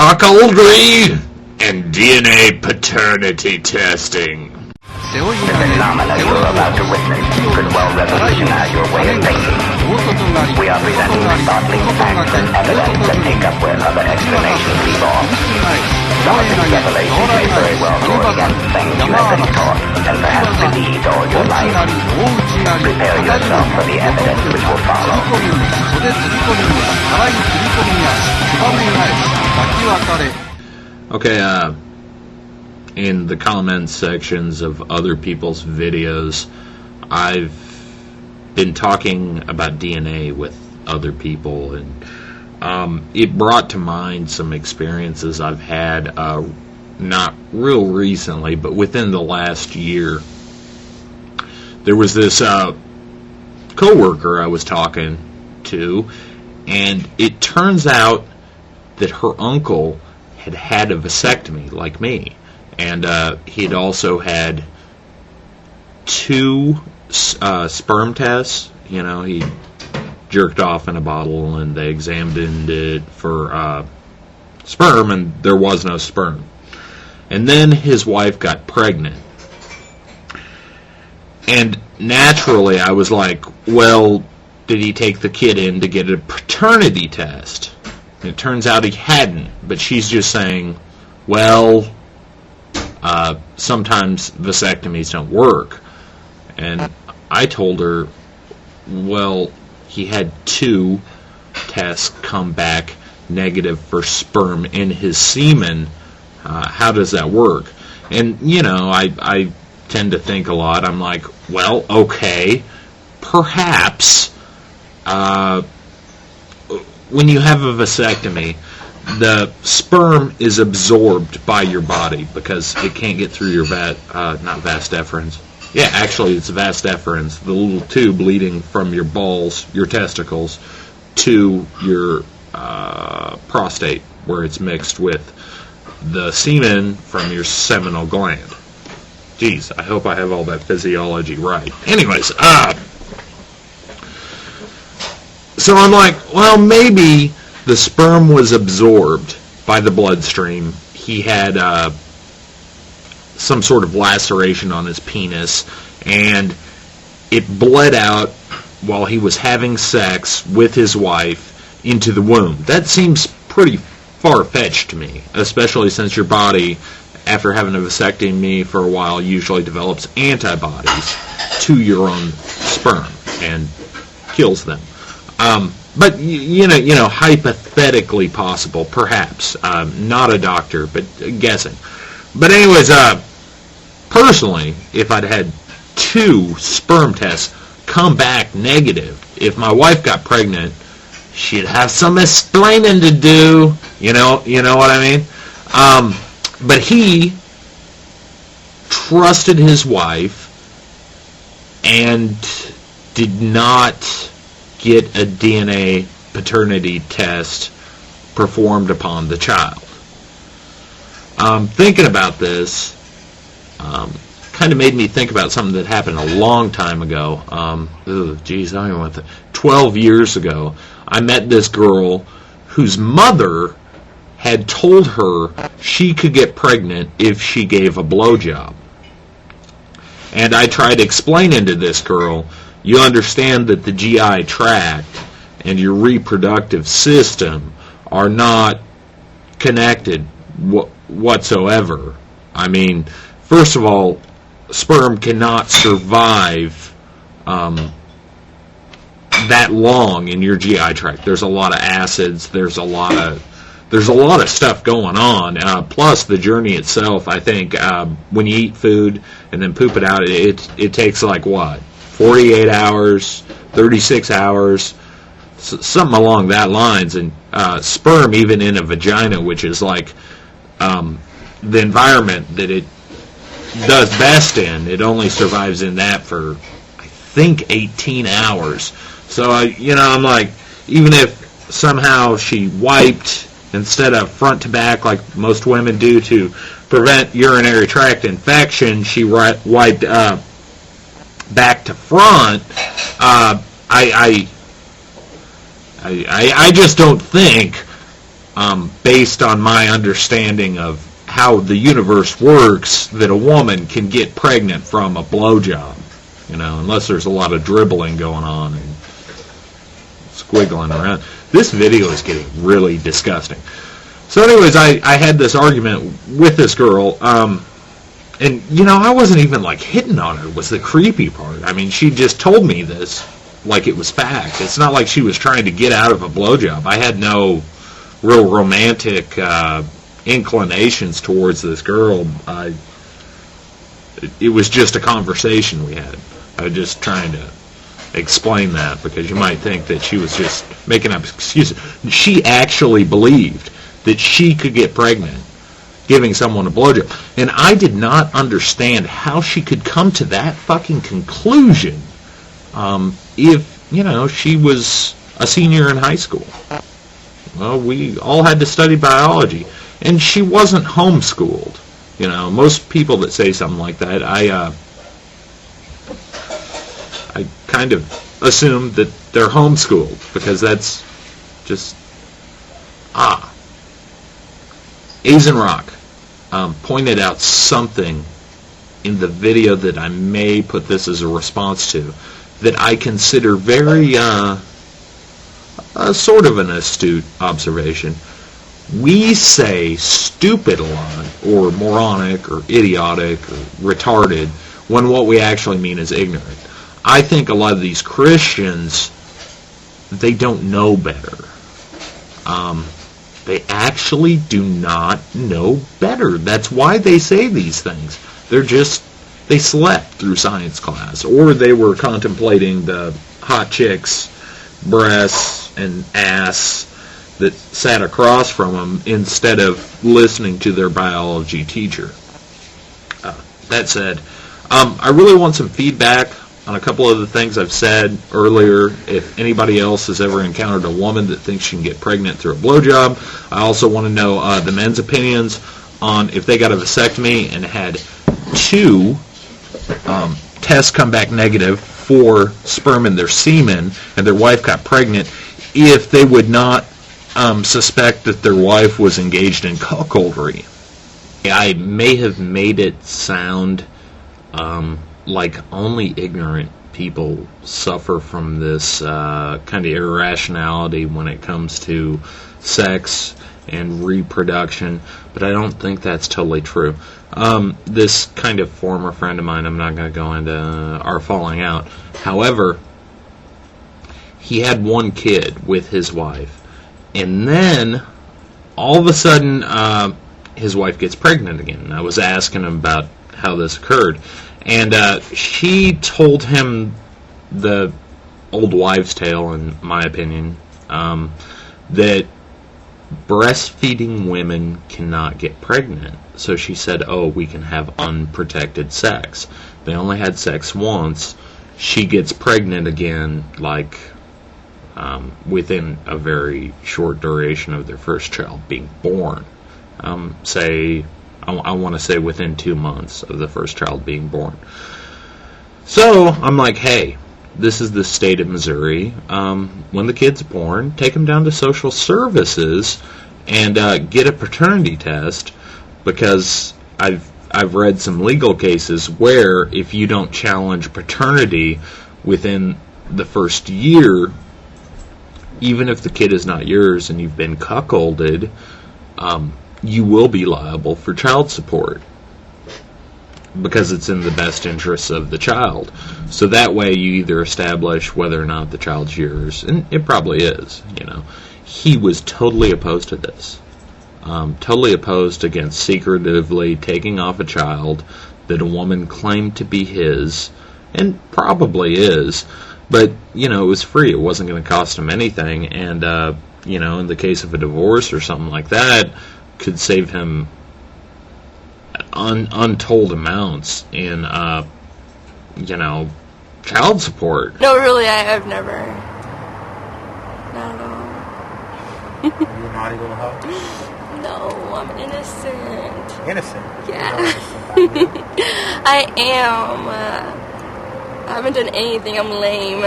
Cuckoldry and DNA paternity testing. The phenomena you are about to witness could well revolutionize your way of thinking. We are presenting startling facts and evidence that make up where other explanations leave off. Some of these revelations may very well go against things you have been taught and perhaps believed all your life. Prepare yourself for the evidence which will follow. Okay, in the comments sections of other people's videos, I've been talking about DNA with other people, and it brought to mind some experiences I've had, not real recently, but within the last year. There was this coworker I was talking to, and it turns out that her uncle had had a vasectomy like me. And he had also had 2 sperm tests. You know, he jerked off in a bottle and they examined it for sperm, and there was no sperm. And then his wife got pregnant. And naturally I was like, well, did he take the kid in to get a paternity test? And it turns out he hadn't. But she's just saying, well, sometimes vasectomies don't work. And I told her, well, he had 2 tests come back negative for sperm in his semen. How does that work? And, you know, I tend to think a lot. I'm like, well, okay, perhaps when you have a vasectomy, the sperm is absorbed by your body because it can't get through your not vas deferens. Yeah, actually it's vas deferens, the little tube leading from your balls, your testicles, to your prostate, where it's mixed with the semen from your seminal gland. Geez, I hope I have all that physiology right. Anyways, so I'm like, well, maybe the sperm was absorbed by the bloodstream. He had some sort of laceration on his penis, and it bled out while he was having sex with his wife into the womb. That seems pretty far-fetched to me, especially since your body, after having a vasectomy for a while, usually develops antibodies to your own sperm and kills them. But you know, hypothetically possible, perhaps. Not a doctor, but guessing. But anyways, personally, if I'd had 2 sperm tests come back negative, if my wife got pregnant, she'd have some explaining to do. You know what I mean? But he trusted his wife and did not get a DNA paternity test performed upon the child. Thinking about this kind of made me think about something that happened a long time ago. 12 years ago, I met this girl whose mother had told her she could get pregnant if she gave a blowjob. And I tried explaining to this girl, you understand that the GI tract and your reproductive system are not connected whatsoever. I mean, first of all, sperm cannot survive that long in your GI tract. There's a lot of acids. There's a lot of stuff going on. Plus, the journey itself, I think, when you eat food and then poop it out, it takes like what? 48 hours, 36 hours, something along that lines. And sperm, even in a vagina, which is like the environment that it does best in, it only survives in that for, I think, 18 hours. So, I'm like, even if somehow she wiped instead of front to back like most women do to prevent urinary tract infection, she wiped back to front. I just don't think based on my understanding of how the universe works, that a woman can get pregnant from a blowjob. Unless there's a lot of dribbling going on and squiggling around. This video is getting really disgusting. So anyways, I had this argument with this girl, and, I wasn't even, hitting on her was the creepy part. I mean, she just told me this like it was fact. It's not like she was trying to get out of a blowjob. I had no real romantic inclinations towards this girl. It was just a conversation we had. I was just trying to explain that, because you might think that she was just making up excuses. She actually believed that she could get pregnant giving someone a blowjob. And I did not understand how she could come to that fucking conclusion if, she was a senior in high school. Well, we all had to study biology. And she wasn't homeschooled. Most people that say something like that, I kind of assume that they're homeschooled, because that's just Asian Rock pointed out something in the video that I may put this as a response to, that I consider very sort of an astute observation. We say stupid a lot, or moronic, or idiotic, or retarded, when what we actually mean is ignorant. I think a lot of these Christians, they don't know better. They actually do not know better. That's why they say these things. They slept through science class, or they were contemplating the hot chick's breasts and ass that sat across from them, instead of listening to their biology teacher. That said, I really want some feedback on a couple of the things I've said earlier. If anybody else has ever encountered a woman that thinks she can get pregnant through a blowjob. I also want to know the men's opinions on if they got a vasectomy and had 2 tests come back negative for sperm in their semen, and their wife got pregnant, if they would not suspect that their wife was engaged in cuckoldry. I may have made it sound like only ignorant people suffer from this kind of irrationality when it comes to sex and reproduction, but I don't think that's totally true. This kind of former friend of mine, I'm not going to go into our falling out, however, he had 1 kid with his wife, and then all of a sudden his wife gets pregnant again. And I was asking him about how this occurred, and she told him the old wives' tale, in my opinion, that breastfeeding women cannot get pregnant. So she said, we can have unprotected sex. They only had sex once. She gets pregnant again, within a very short duration of their first child being born. I want to say within 2 months of the first child being born. So I'm like, hey, this is the state of Missouri. When the kid's born, take him down to social services and get a paternity test, because I've read some legal cases where if you don't challenge paternity within the first year, even if the kid is not yours and you've been cuckolded, you will be liable for child support, because it's in the best interests of the child. So that way you either establish whether or not the child's yours, and it probably is, He was totally opposed to this. Totally opposed against secretively taking off a child that a woman claimed to be his, and probably is, but, it was free. It wasn't going to cost him anything, and, in the case of a divorce or something like that, could save him untold amounts in, child support. No, really, I've never. Not at all. Are you a naughty little hoe? No, I'm innocent. Innocent? Yeah. Innocent, I am. I haven't done anything. I'm lame.